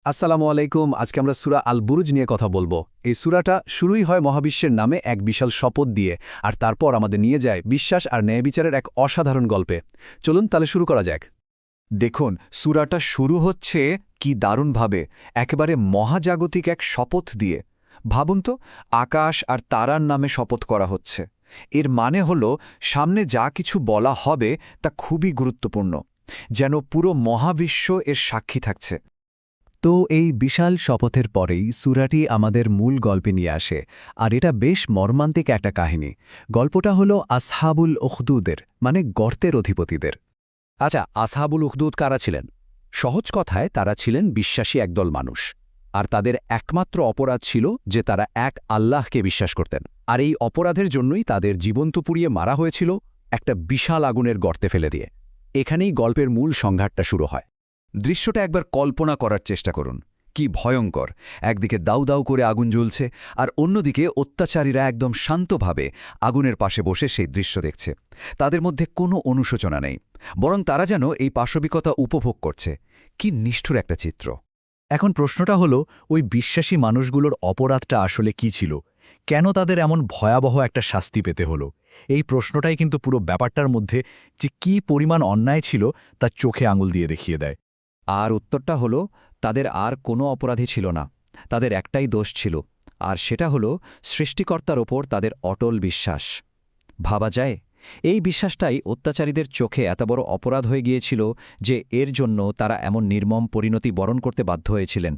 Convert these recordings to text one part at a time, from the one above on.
আসসালামু আলাইকুম। আজকে আমরা সূরা আল বুরুজ নিয়ে কথা বলবো। এই সূরাটা শুরুই হয় মহাবিশ্বের নামে এক বিশাল শপথ দিয়ে, আর তারপর আমাদের নিয়ে যায় বিশ্বাস আর ন্যায় বিচারের এক অসাধারণ গল্পে। চলুন তাহলে শুরু করা যাক। দেখুন, সূরাটা শুরু হচ্ছে কি দারুণভাবে, একেবারে মহাজাগতিক এক শপথ দিয়ে। ভাবুন তো, আকাশ আর তারার নামে শপথ করা হচ্ছে। এর মানে হল সামনে যা কিছু বলা হবে তা খুবই গুরুত্বপূর্ণ, যেন পুরো মহাবিশ্ব এর সাক্ষী থাকছে। তো এই বিশাল শপথের পরেই সূরাটি আমাদের মূল গল্পে নিয়ে আসে, আর এটা বেশ মর্মান্তিক একটা কাহিনী। গল্পটা হলো আসহাবুল উখদুদের, মানে গর্তের অধিপতিদের। আচ্ছা, আসহাবুল উখদুদ কারা ছিলেন? সহজ কথায় তারা ছিলেন বিশ্বাসী একদল মানুষ, আর তাদের একমাত্র অপরাধ ছিল যে তারা এক আল্লাহকে বিশ্বাস করতেন। আর এই অপরাধের জন্যই তাদের জীবন্ত পুড়িয়ে মারা হয়েছিল একটা বিশাল আগুনের গর্তে ফেলে দিয়ে। এখানেই গল্পের মূল সংঘাতটা শুরু হয়। দৃশ্যটা একবার কল্পনা করার চেষ্টা করুন। কি ভয়ঙ্কর! একদিকে দাউ দাউ করে আগুন জ্বলছে, আর অন্যদিকে অত্যাচারীরা একদম শান্তভাবে আগুনের পাশে বসে সেই দৃশ্য দেখছে। তাদের মধ্যে কোনো অনুশোচনা নেই, বরং তারা যেন এই পাশবিকতা উপভোগ করছে। কি নিষ্ঠুর একটা চিত্র! এখন প্রশ্নটা হলো, ওই বিশ্বাসী মানুষগুলোর অপরাধটা আসলে কি ছিল? কেন তাদের এমন ভয়াবহ একটা শাস্তি পেতে হলো? এই প্রশ্নটাই কিন্তু পুরো ব্যাপারটার মধ্যে যে কি পরিমাণ অন্যায় ছিল তা চোখে আঙুল দিয়ে দেখিয়ে দেয়। আর উত্তরটা হলো, তাদের আর কোনো অপরাধী ছিল না। তাদের একটাই দোষ ছিল, আর সেটা হলো সৃষ্টিকর্তার ওপর তাদের অটল বিশ্বাস। ভাবা যায়, এই বিশ্বাসটাই অত্যাচারীদের চোখে এত বড় অপরাধ হয়ে গিয়েছিল যে এর জন্য তারা এমন নির্মম পরিণতি বরণ করতে বাধ্য হয়েছিলেন।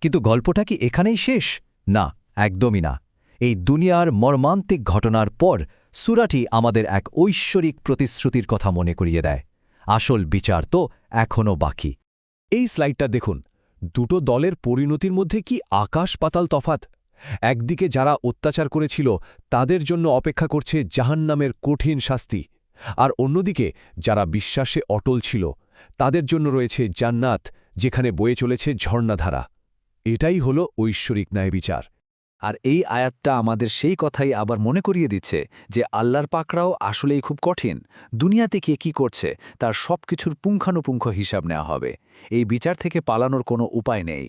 কিন্তু গল্পটা কি এখানেই শেষ? না, একদমই না। এই দুনিয়ার মর্মান্তিক ঘটনার পর সূরাটি আমাদের এক ঐশ্বরিক প্রতিশ্রুতির কথা মনে করিয়ে দেয়। আসল বিচার তো এখনও বাকি। এই স্লাইডটা দেখুন, দুটো দলের পরিণতির মধ্যে কি আকাশ পাতাল তফাত। একদিকে যারা অত্যাচার করেছিল তাদের জন্য অপেক্ষা করছে জাহান্নামের কঠিন শাস্তি, আর অন্যদিকে যারা বিশ্বাসে অটল ছিল তাদের জন্য রয়েছে জান্নাত, যেখানে বয়ে চলেছে ঝর্ণাধারা। এটাই হলো ঐশ্বরিক ন্যায়বিচার। আর এই আয়াতটা আমাদের সেই কথাই আবার মনে করিয়ে দিচ্ছে যে আল্লাহর পাকড়াও আসলেই খুব কঠিন। দুনিয়াতে কে কি করছে তার সবকিছুর পুঙ্খানুপুঙ্খ হিসাব নেওয়া হবে। এই বিচার থেকে পালানোর কোনো উপায় নেই।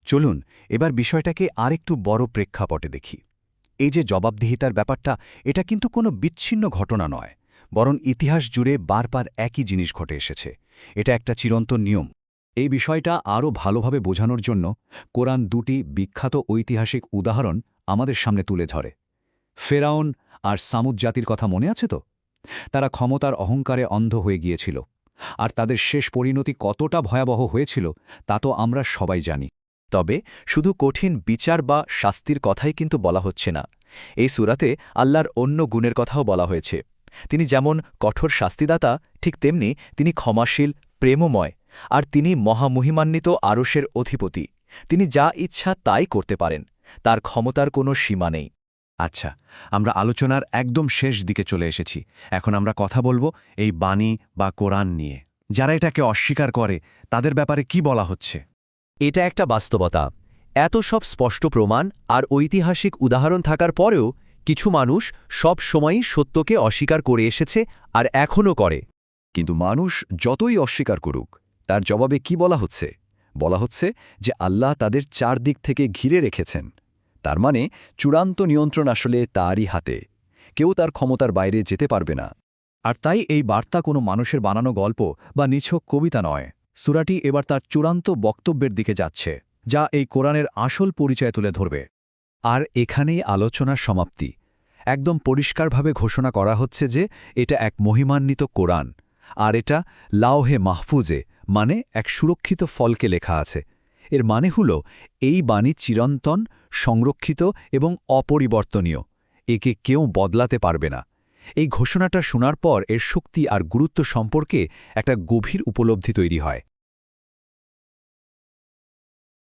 চলুন এবার বিষয়টাকে আরেকটু বড় প্রেক্ষাপটে দেখি। এই যে জবাবদিহিতার ব্যাপারটা, এটা কিন্তু কোনো বিচ্ছিন্ন ঘটনা নয়, বরং ইতিহাস জুড়ে বারবার একই জিনিস ঘটে এসেছে। এটা একটা চিরন্তন নিয়ম। এই বিষয়টা আরও ভালোভাবে বোঝানোর জন্য কোরআন দুটি বিখ্যাত ঐতিহাসিক উদাহরণ আমাদের সামনে তুলে ধরে। ফেরাউন আর সামুদ জাতির কথা মনে আছে তো? তারা ক্ষমতার অহংকারে অন্ধ হয়ে গিয়েছিল, আর তাদের শেষ পরিণতি কতটা ভয়াবহ হয়েছিল তা তো আমরা সবাই জানি। তবে শুধু কঠিন বিচার বা শাস্তির কথাই কিন্তু বলা হচ্ছে না। এই সূরাতে আল্লাহর অন্য গুণের কথাও বলা হয়েছে। তিনি যেমন কঠোর শাস্তিদাতা, ঠিক তেমনি তিনি ক্ষমাশীল, প্রেমময়, আর তিনি মহামহিমান্বিত আরশের অধিপতি। তিনি যা ইচ্ছা তাই করতে পারেন, তার ক্ষমতার কোনো সীমা নেই। আচ্ছা, আমরা আলোচনার একদম শেষ দিকে চলে এসেছি। এখন আমরা কথা বলবো এই বাণী বা কোরআন নিয়ে। যারা এটাকে অস্বীকার করে তাদের ব্যাপারে কি বলা হচ্ছে? এটা একটা বাস্তবতা। এত সব স্পষ্ট প্রমাণ আর ঐতিহাসিক উদাহরণ থাকার পরেও কিছু মানুষ সব সময়ই সত্যকে অস্বীকার করে এসেছে আর এখনও করে। কিন্তু মানুষ যতই অস্বীকার করুক, তার জবাবে কি বলা হচ্ছে? বলা হচ্ছে যে আল্লাহ তাদের চারদিক থেকে ঘিরে রেখেছেন। তার মানে চূড়ান্ত নিয়ন্ত্রণ আসলে তারই হাতে। কেউ তার ক্ষমতার বাইরে যেতে পারবে না। আর তাই এই বার্তা কোনো মানুষের বানানো গল্প বা নিছক কবিতা নয়। সূরাটি এবার তার চূড়ান্ত বক্তব্যের দিকে যাচ্ছে, যা এই কোরআনের আসল পরিচয় তুলে ধরবে। আর এখানেই আলোচনার সমাপ্তি। একদম পরিষ্কারভাবে ঘোষণা করা হচ্ছে যে এটা এক মহিমান্বিত কোরআন, আর এটা লাওহে মাহফুজে, মানে এক সুরক্ষিত ফলকে লেখা আছে। এর মানে হল এই বাণী চিরন্তন, সংরক্ষিত এবং অপরিবর্তনীয়। একে কেউ বদলাতে পারবে না। এই ঘোষণাটা শোনার পর এর শক্তি আর গুরুত্ব সম্পর্কে একটা গভীর উপলব্ধি তৈরি হয়।